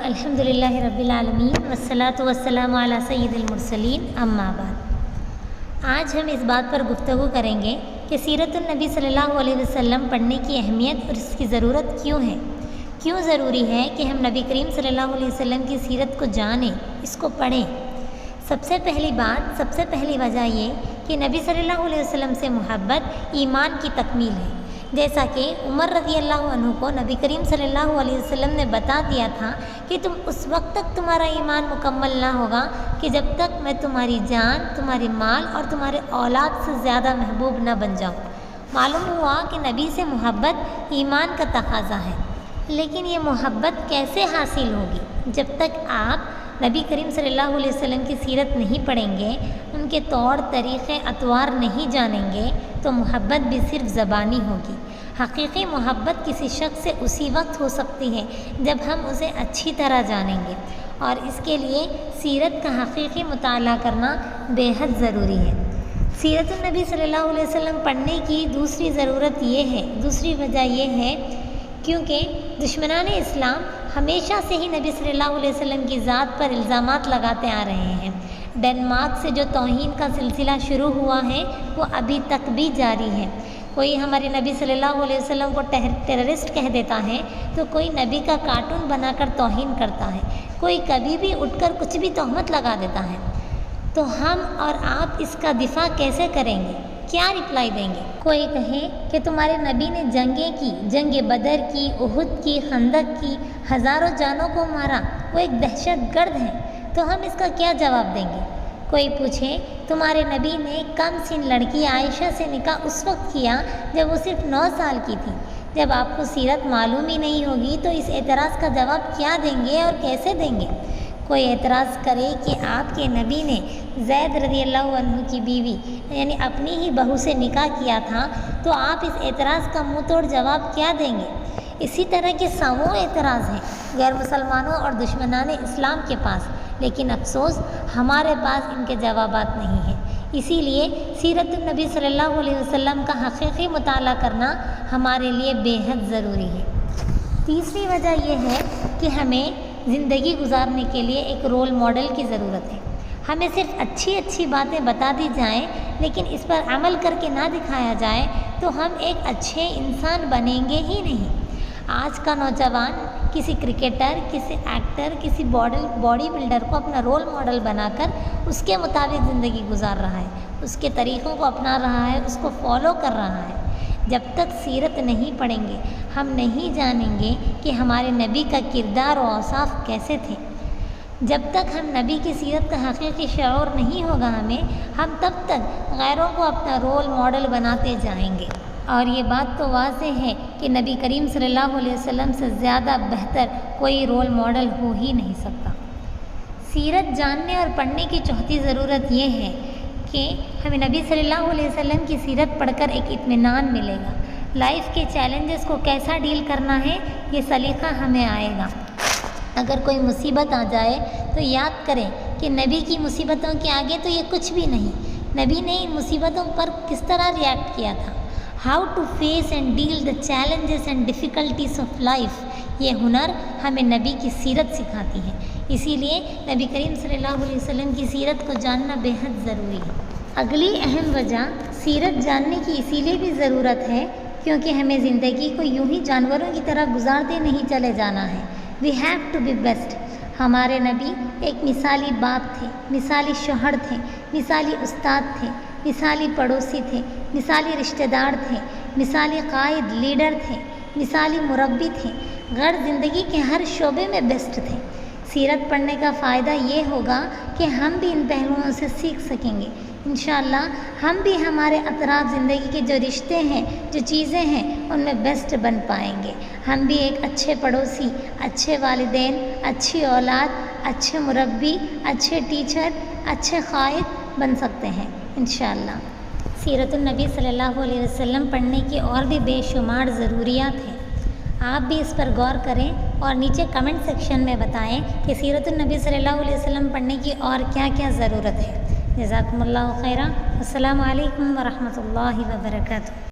الحمدللہ رب العالمین والصلاۃ والسلام علی سید المرسلین اما بعد۔ آج ہم اس بات پر گفتگو کریں گے کہ سیرت النبی صلی اللہ علیہ وسلم پڑھنے کی اہمیت اور اس کی ضرورت کیوں ہے۔ کیوں ضروری ہے کہ ہم نبی کریم صلی اللہ علیہ وسلم کی سیرت کو جانیں، اس کو پڑھیں۔ سب سے پہلی وجہ یہ کہ نبی صلی اللہ علیہ وسلم سے محبت ایمان کی تکمیل ہے۔ جیسا کہ عمر رضی اللہ عنہ کو نبی کریم صلی اللہ علیہ وسلم نے بتا دیا تھا کہ تم اس وقت تک تمہارا ایمان مکمل نہ ہوگا کہ جب تک میں تمہاری جان، تمہاری مال اور تمہارے اولاد سے زیادہ محبوب نہ بن جاؤں۔ معلوم ہوا کہ نبی سے محبت ایمان کا تقاضا ہے، لیکن یہ محبت کیسے حاصل ہوگی؟ جب تک آپ نبی کریم صلی اللہ علیہ وسلم کی سیرت نہیں پڑھیں گے، ان کے طور طریقے اطوار نہیں جانیں گے تو محبت بھی صرف زبانی ہوگی۔ حقیقی محبت کسی شخص سے اسی وقت ہو سکتی ہے جب ہم اسے اچھی طرح جانیں گے، اور اس کے لیے سیرت کا حقیقی مطالعہ کرنا بے حد ضروری ہے۔ سیرت النبی صلی اللہ علیہ وسلم پڑھنے کی دوسری وجہ یہ ہے کیونکہ دشمنان اسلام ہمیشہ سے ہی نبی صلی اللہ علیہ وسلم کی ذات پر الزامات لگاتے آ رہے ہیں۔ ڈنمارک سے جو توہین کا سلسلہ شروع ہوا ہے وہ ابھی تک بھی جاری ہے۔ کوئی ہمارے نبی صلی اللہ علیہ وسلم کو ٹیررسٹ کہہ دیتا ہے تو کوئی نبی کا کارٹون بنا کر توہین کرتا ہے، کوئی کبھی بھی اٹھ کر کچھ بھی تہمت لگا دیتا ہے۔ تو ہم اور آپ اس کا دفاع کیسے کریں گے؟ کیا رپلائی دیں گے؟ کوئی کہے کہ تمہارے نبی نے جنگیں کی، جنگ بدر کی، احد کی، خندق کی، ہزاروں جانوں کو مارا، وہ ایک دہشت گرد ہیں، تو ہم اس کا کیا جواب دیں گے؟ کوئی پوچھے تمہارے نبی نے کم سن لڑکی عائشہ سے نکاح اس وقت کیا جب وہ صرف 9 سال کی تھی۔ جب آپ کو سیرت معلوم ہی نہیں ہوگی تو اس اعتراض کا جواب کیا دیں گے اور کیسے دیں گے؟ کوئی اعتراض کرے کہ آپ کے نبی نے زید رضی اللہ عنہ کی بیوی یعنی اپنی ہی بہو سے نکاح کیا تھا، تو آپ اس اعتراض کا منہ توڑ جواب کیا دیں گے؟ اسی طرح کے سووں اعتراض ہیں غیر مسلمانوں اور دشمنان اسلام کے پاس، لیکن افسوس ہمارے پاس ان کے جوابات نہیں ہیں۔ اسی لیے سیرت النبی صلی اللہ علیہ وسلم کا حقیقی مطالعہ کرنا ہمارے لیے بے حد ضروری ہے۔ تیسری وجہ یہ ہے کہ ہمیں زندگی گزارنے کے لیے ایک رول ماڈل کی ضرورت ہے۔ ہمیں صرف اچھی باتیں بتا دی جائیں لیکن اس پر عمل کر کے نہ دکھایا جائے تو ہم ایک اچھے انسان بنیں گے ہی نہیں۔ آج کا نوجوان کسی کرکٹر، کسی ایکٹر، کسی باڈی بلڈر کو اپنا رول ماڈل بنا کر اس کے مطابق زندگی گزار رہا ہے، اس کے طریقوں کو اپنا رہا ہے، اس کو فالو کر رہا ہے۔ جب تک سیرت نہیں پڑھیں گے ہم نہیں جانیں گے کہ ہمارے نبی کا کردار و اوصاف کیسے تھے۔ جب تک ہم نبی کی سیرت کا حقیقی شعور نہیں ہوگا ہم تب تک غیروں کو اپنا رول ماڈل بناتے جائیں گے، اور یہ بات تو واضح ہے کہ نبی کریم صلی اللہ علیہ وسلم سے زیادہ بہتر کوئی رول ماڈل ہو ہی نہیں سکتا۔ سیرت جاننے اور پڑھنے کی چوتھی ضرورت یہ ہے کہ ہمیں نبی صلی اللہ علیہ وسلم کی سیرت پڑھ کر ایک اطمینان ملے گا۔ لائف کے چیلنجز کو کیسا ڈیل کرنا ہے یہ سلیقہ ہمیں آئے گا۔ اگر کوئی مصیبت آ جائے تو یاد کریں کہ نبی کی مصیبتوں کے آگے تو یہ کچھ بھی نہیں۔ نبی نے ان مصیبتوں پر کس طرح ریئیکٹ کیا تھا؟ How to face and deal the challenges and difficulties of life, یہ ہنر ہمیں نبی کی سیرت سکھاتی ہے۔ اسی لیے نبی کریم صلی اللہ علیہ وسلم کی سیرت کو جاننا بے حد ضروری ہے۔ اگلی اہم وجہ سیرت جاننے کی اسی لیے بھی ضرورت ہے کیونکہ ہمیں زندگی کو یوں ہی جانوروں کی طرح گزارتے نہیں چلے جانا ہے۔ We have to be best. ہمارے نبی ایک مثالی باپ تھے، مثالی شوہر تھے، مثالی استاد تھے، مثالی پڑوسی تھے، مثالی رشتہ دار تھے، مثالی قائد لیڈر تھے، مثالی مربی تھے، غیر زندگی کے ہر شعبے میں بیسٹ تھے۔ سیرت پڑھنے کا فائدہ یہ ہوگا کہ ہم بھی ان پہلوؤں سے سیکھ سکیں گے۔ انشاءاللہ ہم بھی ہمارے اطراف زندگی کے جو رشتے ہیں، جو چیزیں ہیں، ان میں بیسٹ بن پائیں گے۔ ہم بھی ایک اچھے پڑوسی، اچھے والدین، اچھی اولاد، اچھے مربی، اچھے ٹیچر، اچھے قائد بن سکتے ہیں انشاءاللہ۔ سیرت النبی صلی اللہ علیہ وسلم پڑھنے کی اور بھی بے شمار ضروریات ہیں۔ آپ بھی اس پر غور کریں اور نیچے کمنٹ سیکشن میں بتائیں کہ سیرت النبی صلی اللہ علیہ وسلم پڑھنے کی اور کیا کیا ضرورت ہے۔ جزاکم اللہ خیرا۔ السلام علیکم ورحمۃ اللہ وبرکاتہ۔